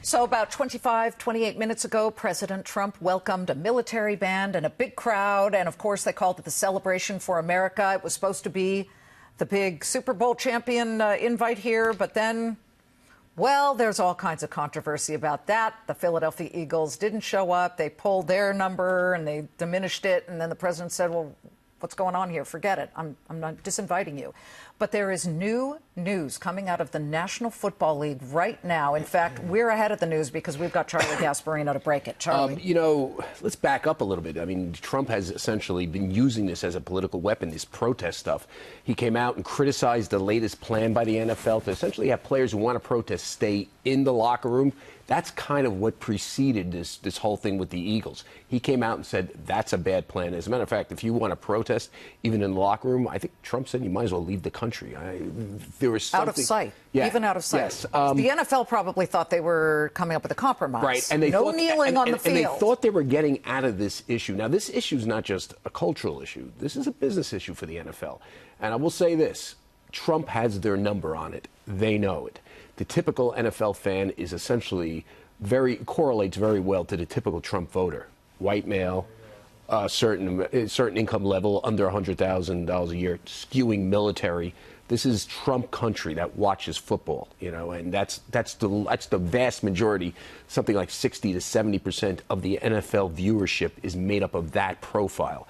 So about 28 minutes ago, President Trump welcomed a military band and a big crowd. And of course, they called it the Celebration for America. It was supposed to be the big Super Bowl champion invite here. But then, well, there's all kinds of controversy about that. The Philadelphia Eagles didn't show up. They pulled their number and they diminished it. And then the president said, well, what's going on here? Forget it. I'm not disinviting you. But there is new news coming out of the National Football League right now. In fact, we're ahead of the news because we've got Charlie Gasparino to break it. Charlie. Let's back up a little bit. I mean, Trump has essentially been using this as a political weapon, this protest stuff. He came out and criticized the latest plan by the NFL to essentially have players who want to protest stay in the locker room. That's kind of what preceded this whole thing with the Eagles. He came out and said that's a bad plan. As a matter of fact, if you want to protest, even in the locker room, I think Trump said you might as well leave the country. There was something, out of sight, yeah, even out of sight. Yes. The NFL probably thought they were coming up with a compromise. Right, and they no thought, kneeling on the field. And they thought they were getting out of this issue. Now, this issue is not just a cultural issue. This is a business issue for the NFL. And I will say this. Trump has their number on it. They know it. The typical NFL fan is essentially correlates very well to the typical Trump voter. White male, certain income level, under $100,000 a year, skewing military. This is Trump country that watches football, and that's the vast majority. Something like 60 to 70% of the NFL viewership is made up of that profile.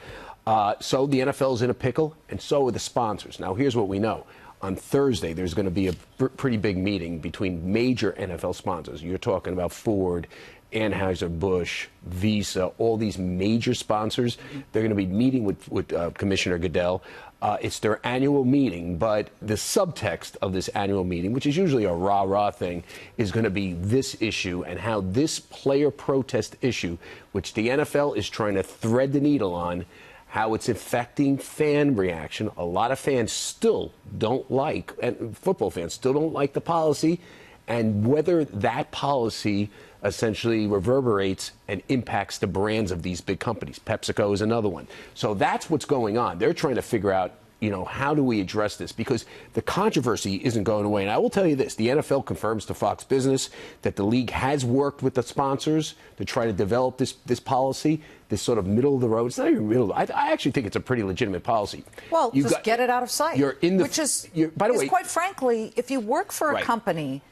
So the NFL is in a pickle, and so are the sponsors. Now, here's what we know. On Thursday, there's going to be a pretty big meeting between major NFL sponsors. You're talking about Ford, Anheuser-Busch, Visa, all these major sponsors. They're going to be meeting with Commissioner Goodell. It's their annual meeting, but the subtext of this annual meeting, which is usually a rah-rah thing, is going to be this issue and how this player protest issue, which the NFL is trying to thread the needle on, how it's affecting fan reaction. A lot of fans still don't like, and football fans still don't like the policy, and whether that policy essentially reverberates and impacts the brands of these big companies. PepsiCo is another one. So that's what's going on. They're trying to figure out, how do we address this? Because the controversy isn't going away. And I will tell you this, the NFL confirms to Fox Business that the league has worked with the sponsors to try to develop this policy, this sort of middle of the road. It's not even middle. I actually think it's a pretty legitimate policy. Well, get it out of sight. You're in the, by the way, quite frankly, if you work for a company,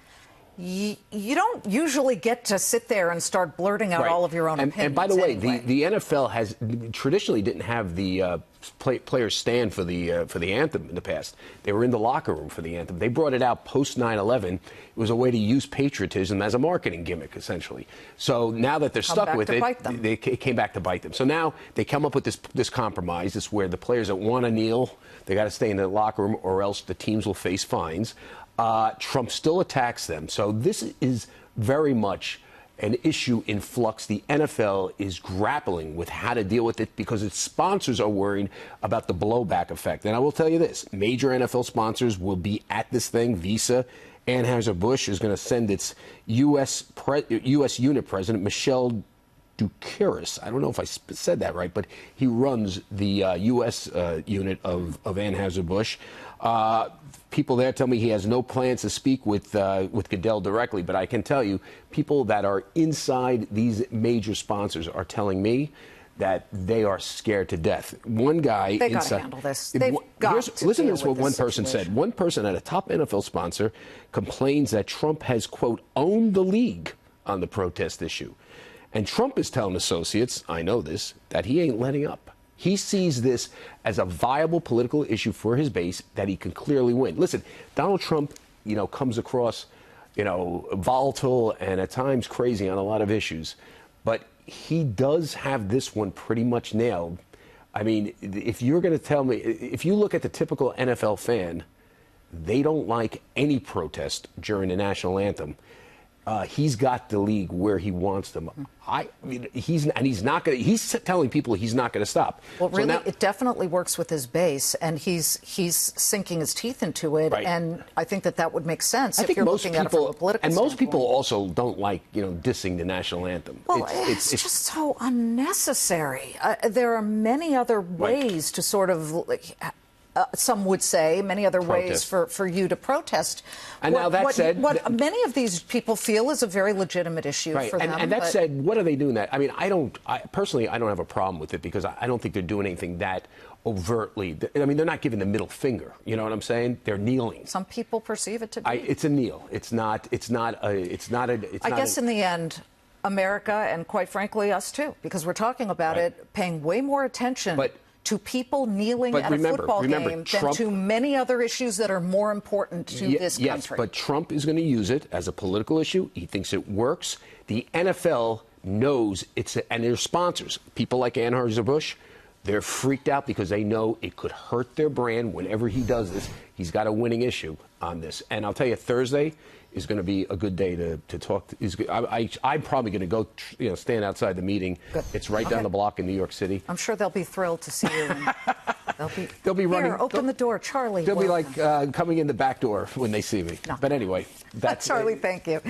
you don't usually get to sit there and start blurting out all of your own opinions. And by the way, anyway. the NFL has traditionally didn't have the players stand for the anthem in the past. They were in the locker room for the anthem. They brought it out post 9/11. It was a way to use patriotism as a marketing gimmick, essentially. So now that they're stuck with it, it came back to bite them. So now they come up with this compromise. This where the players that want to kneel, they got to stay in the locker room, or else the teams will face fines. Trump still attacks them. So this is very much an issue in flux. The NFL is grappling with how to deal with it because its sponsors are worried about the blowback effect. And I will tell you this, major NFL sponsors will be at this thing. Visa, Anheuser-Busch is going to send its U.S. unit president, Michelle Doukeris. I don't know if I said that right, but he runs the U.S. unit of Anheuser-Busch. People there tell me he has no plans to speak with Goodell directly, but I can tell you, people that are inside these major sponsors are telling me that they are scared to death. One guy they got to handle this. They've got to listen to this. What one person said. One person at a top NFL sponsor complains that Trump has, quote, owned the league on the protest issue. And Trump is telling associates, I know this, that he ain't letting up. He sees this as a viable political issue for his base that he can clearly win. Listen, Donald Trump, comes across, volatile and at times crazy on a lot of issues. But he does have this one pretty much nailed. I mean, if you're going to tell me, if you look at the typical NFL fan, they don't like any protest during the national anthem. He's got the league where he wants them. He's telling people he's not going to stop. Well, really, now, it definitely works with his base, and he's sinking his teeth into it. Right. And I think that would make sense if you're looking at it from a political standpoint. Most people also don't like dissing the national anthem. Well, it's just so unnecessary. There are many other ways to sort of some would say, many other ways Protest. for you to protest. And now that said, what many of these people feel is a very legitimate issue right. for them. And that said, what are they doing that? I mean, personally, I don't have a problem with it because I don't think they're doing anything that overtly. I mean, they're not giving the middle finger. You know what I'm saying? They're kneeling. Some people perceive it to be. It's a kneel. It's not. I guess in the end, America and quite frankly us too, because we're talking about it, paying way more attention to people kneeling at a football game than to many other issues that are more important to this country. Yes, but Trump is going to use it as a political issue. He thinks it works. The NFL knows and their sponsors, people like Anheuser-Busch, they're freaked out because they know it could hurt their brand whenever he does this. He's got a winning issue on this. And I'll tell you, Thursday is going to be a good day to talk. I'm probably going to go, stand outside the meeting. Good. It's right down the block in New York City. I'm sure they'll be thrilled to see you. They'll be running. Here, open the door, Charlie. They'll be like coming in the back door when they see me. No. But anyway, that's Charlie, thank you.